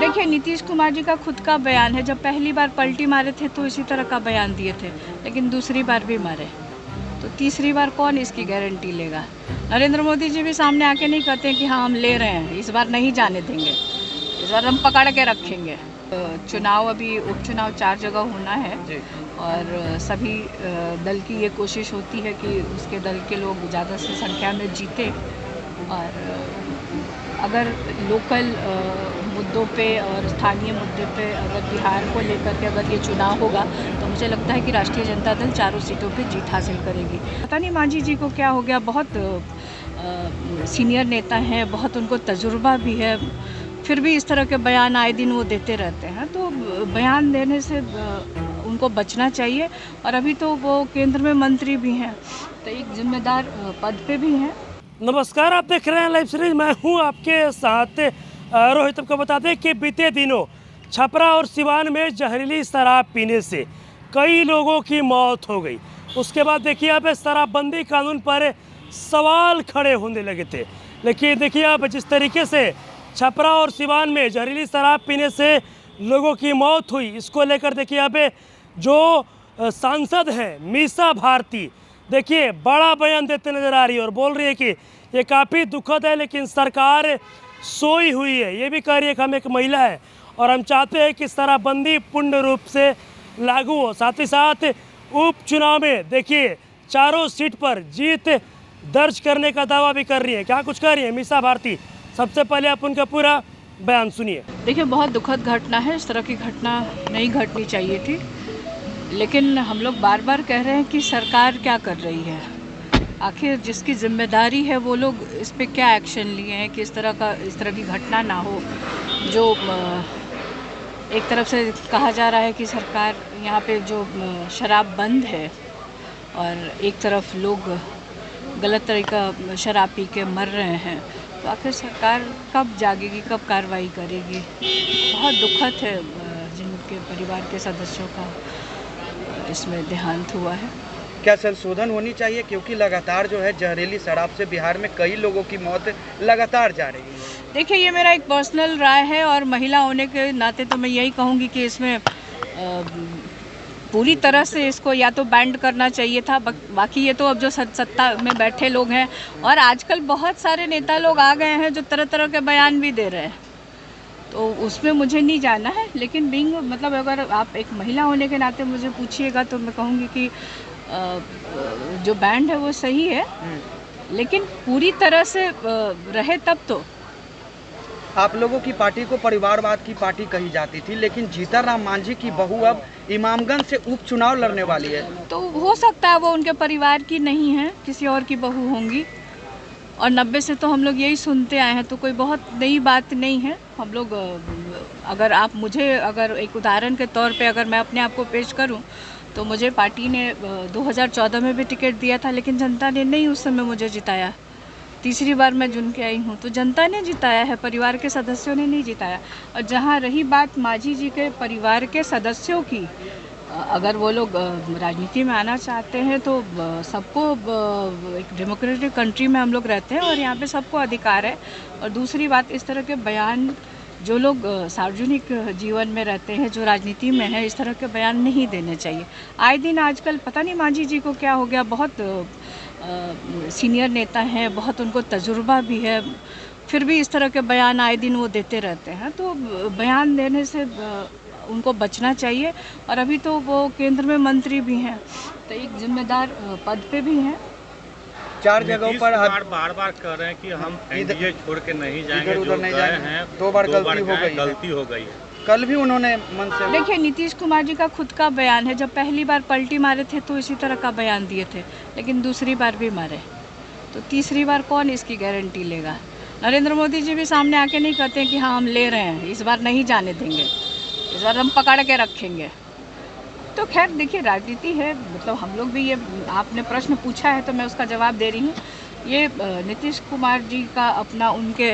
देखिए, नीतीश कुमार जी का खुद का बयान है, जब पहली बार पलटी मारे थे तो इसी तरह का बयान दिए थे, लेकिन दूसरी बार भी मारे तो तीसरी बार कौन इसकी गारंटी लेगा। नरेंद्र मोदी जी भी सामने आके नहीं कहते कि हाँ हम ले रहे हैं, इस बार नहीं जाने देंगे, इस बार हम पकड़ के रखेंगे। चुनाव अभी उपचुनाव 4 जगह होना है और सभी दल की ये कोशिश होती है कि उसके दल के लोग ज़्यादा से संख्या में जीते। और अगर लोकल मुद्दों पे और स्थानीय मुद्दे पे अगर बिहार को लेकर के अगर ये चुनाव होगा तो मुझे लगता है कि राष्ट्रीय जनता दल 4 सीटों पे जीत हासिल करेगी। पता नहीं मांझी जी को क्या हो गया, बहुत सीनियर नेता हैं, बहुत उनको तजुर्बा भी है, फिर भी इस तरह के बयान आए दिन वो देते रहते हैं। तो बयान देने से उनको बचना चाहिए। और अभी तो वो केंद्र में मंत्री भी हैं, तो एक जिम्मेदार पद पे भी हैं। नमस्कार, आप देख रहे हैं लाइव सीरीज। मैं हूं आपके साथ रोहित। आपको बता दें कि बीते दिनों छपरा और सिवान में जहरीली शराब पीने से कई लोगों की मौत हो गई। उसके बाद देखिए आप शराबबंदी कानून पर सवाल खड़े होने लगे थे। लेकिन देखिए आप जिस तरीके से छपरा और सिवान में जहरीली शराब पीने से लोगों की मौत हुई, इसको लेकर देखिए आप जो सांसद हैं मीसा भारती, देखिए बड़ा बयान देते नजर आ रही है और बोल रही है कि ये काफ़ी दुखद है, लेकिन सरकार सोई हुई है। ये भी कह रही है कि हम एक महिला है और हम चाहते हैं कि शराबबंदी पूर्ण रूप से लागू हो। साथ ही साथ उपचुनाव में देखिए 4 सीट पर जीत दर्ज करने का दावा भी कर रही है। क्या कुछ कह रही है मीसा भारती, सबसे पहले आप उनका पूरा बयान सुनिए। देखिए, बहुत दुखद घटना है, इस तरह की घटना नहीं घटनी चाहिए थी, लेकिन हम लोग बार बार कह रहे हैं कि सरकार क्या कर रही है। आखिर जिसकी जिम्मेदारी है वो लोग इस पे क्या एक्शन लिए हैं कि इस तरह की घटना ना हो। जो एक तरफ से कहा जा रहा है कि सरकार यहाँ पे जो शराब बंद है और एक तरफ लोग गलत तरीका शराब पी के मर रहे हैं, तो आखिर सरकार कब जागेगी, कब कार्रवाई करेगी। बहुत दुखद है जिनके परिवार के सदस्यों का इसमें देहांत हुआ है। क्या संशोधन होनी चाहिए, क्योंकि लगातार जो है जहरीली शराब से बिहार में कई लोगों की मौत लगातार जा रही है। देखिए, ये मेरा एक पर्सनल राय है और महिला होने के नाते तो मैं यही कहूँगी कि इसमें पूरी तरह से इसको या तो बैंड करना चाहिए था। बाकी ये तो अब जो सत्ता में बैठे लोग हैं, और आजकल बहुत सारे नेता लोग आ गए हैं जो तरह तरह के बयान भी दे रहे हैं, तो उसमें मुझे नहीं जाना है। लेकिन मतलब अगर आप एक महिला होने के नाते मुझे पूछिएगा तो मैं कहूँगी कि जो बैंड है वो सही है, लेकिन पूरी तरह से रहे तब तो। आप लोगों की पार्टी को परिवारवाद की पार्टी कही जाती थी, लेकिन जीतनराम मांझी की बहू अब इमामगंज से उपचुनाव लड़ने वाली है, तो हो सकता है वो उनके परिवार की नहीं है, किसी और की बहू होंगी। और 90 से तो हम लोग यही सुनते आए हैं, तो कोई बहुत नई बात नहीं है। हम लोग अगर आप मुझे अगर एक उदाहरण के तौर पे अगर मैं अपने आप को पेश करूं, तो मुझे पार्टी ने 2014 में भी टिकट दिया था, लेकिन जनता ने नहीं उस समय मुझे जिताया। तीसरी बार मैं चुन के आई हूँ, तो जनता ने जिताया है, परिवार के सदस्यों ने नहीं जिताया। और जहाँ रही बात मांझी जी के परिवार के सदस्यों की, अगर वो लोग राजनीति में आना चाहते हैं तो सबको, एक डेमोक्रेटिक कंट्री में हम लोग रहते हैं और यहाँ पे सबको अधिकार है। और दूसरी बात, इस तरह के बयान जो लोग सार्वजनिक जीवन में रहते हैं, जो राजनीति में है, इस तरह के बयान नहीं देने चाहिए। आए दिन आजकल पता नहीं मांझी जी को क्या हो गया, बहुत सीनियर नेता हैं, बहुत उनको तजुर्बा भी है, फिर भी इस तरह के बयान आए दिन वो देते रहते हैं। तो बयान देने से उनको बचना चाहिए। और अभी तो वो केंद्र में मंत्री भी हैं, तो एक जिम्मेदार पद पे भी हैं। 4 जगहों पर बार बार कह रहे हैं कि हम एनडीए छोड़ के नहीं जाएंगे, इधर उधर नहीं जाएंगे हैं 2 बार गलती हो गई है। कल भी उन्होंने मन से, देखिए, नीतीश कुमार जी का खुद का बयान है, जब पहली बार पलटी मारे थे तो इसी तरह का बयान दिए थे, लेकिन दूसरी बार भी मारे, तो तीसरी बार कौन इसकी गारंटी लेगा। नरेंद्र मोदी जी भी सामने आके नहीं कहते कि हाँ हम ले रहे हैं, इस बार नहीं जाने देंगे, इस बार हम पकड़ के रखेंगे। तो खैर देखिए, राजनीति है, मतलब हम लोग भी, ये आपने प्रश्न पूछा है तो मैं उसका जवाब दे रही हूँ। ये नीतीश कुमार जी का अपना, उनके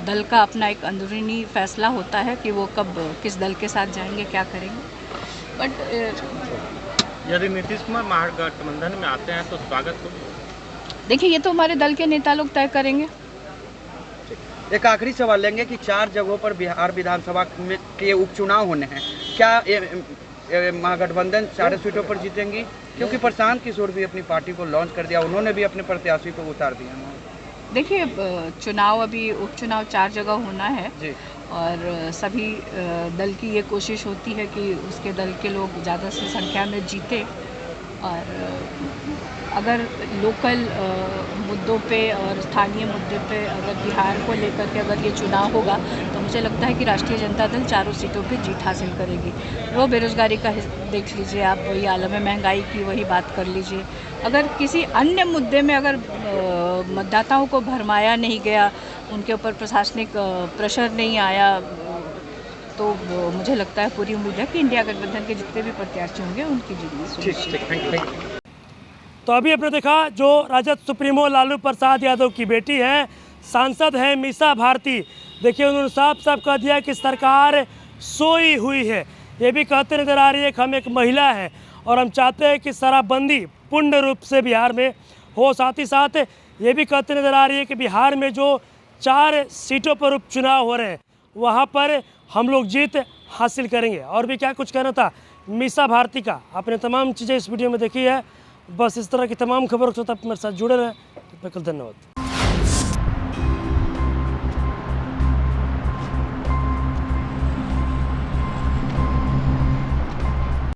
दल का अपना एक अंदरूनी फैसला होता है कि वो कब किस दल के साथ जाएंगे, क्या करेंगे। बट यदि नीतीश कुमार महागठबंधन में आते हैं तो स्वागत होगा। देखिए, ये तो हमारे दल के नेता लोग तय करेंगे। एक आखिरी सवाल लेंगे कि 4 जगहों पर बिहार विधानसभा में के उपचुनाव होने हैं, क्या महागठबंधन 4 सीटों पर जीतेंगी? क्योंकि प्रशांत किशोर भी अपनी पार्टी को लॉन्च कर दिया, उन्होंने भी अपने प्रत्याशी को उतार दिया। देखिए, चुनाव अभी उपचुनाव 4 जगह होना है जी। और सभी दल की ये कोशिश होती है कि उसके दल के लोग ज़्यादा से संख्या में जीते। और अगर लोकल मुद्दों पे और स्थानीय मुद्दे पे अगर बिहार को लेकर के अगर ये चुनाव होगा तो मुझे लगता है कि राष्ट्रीय जनता दल 4 सीटों पे जीत हासिल करेगी। वो बेरोज़गारी का देख लीजिए आप, वही आलम है महंगाई की, वही बात कर लीजिए। अगर किसी अन्य मुद्दे में अगर मतदाताओं को भरमाया नहीं गया, उनके ऊपर प्रशासनिक प्रेशर नहीं आया, तो मुझे लगता है पूरी उम्मीद है कि इंडिया गठबंधन के जितने भी प्रत्याशी होंगे उनकी जीत सुनिश्चित। तो अभी आपने देखा जो राजद सुप्रीमो लालू प्रसाद यादव की बेटी हैं, सांसद हैं मीसा भारती। देखिए, उन्होंने साफ साफ कह दिया कि सरकार सोई हुई है। ये भी कहते नजर आ रही है कि हम एक महिला हैं और हम चाहते हैं कि शराबबंदी पूर्ण रूप से बिहार में हो। साथ ही साथ ये भी कहते नजर आ रही है कि बिहार में जो 4 सीटों पर उपचुनाव हो रहे हैं वहाँ पर हम लोग जीत हासिल करेंगे। और भी क्या कुछ कहना था मीसा भारती का, आपने तमाम चीज़ें इस वीडियो में देखी है। बस इस तरह की तमाम खबरों के साथ आप मेरे साथ जुड़े रहें। धन्यवाद।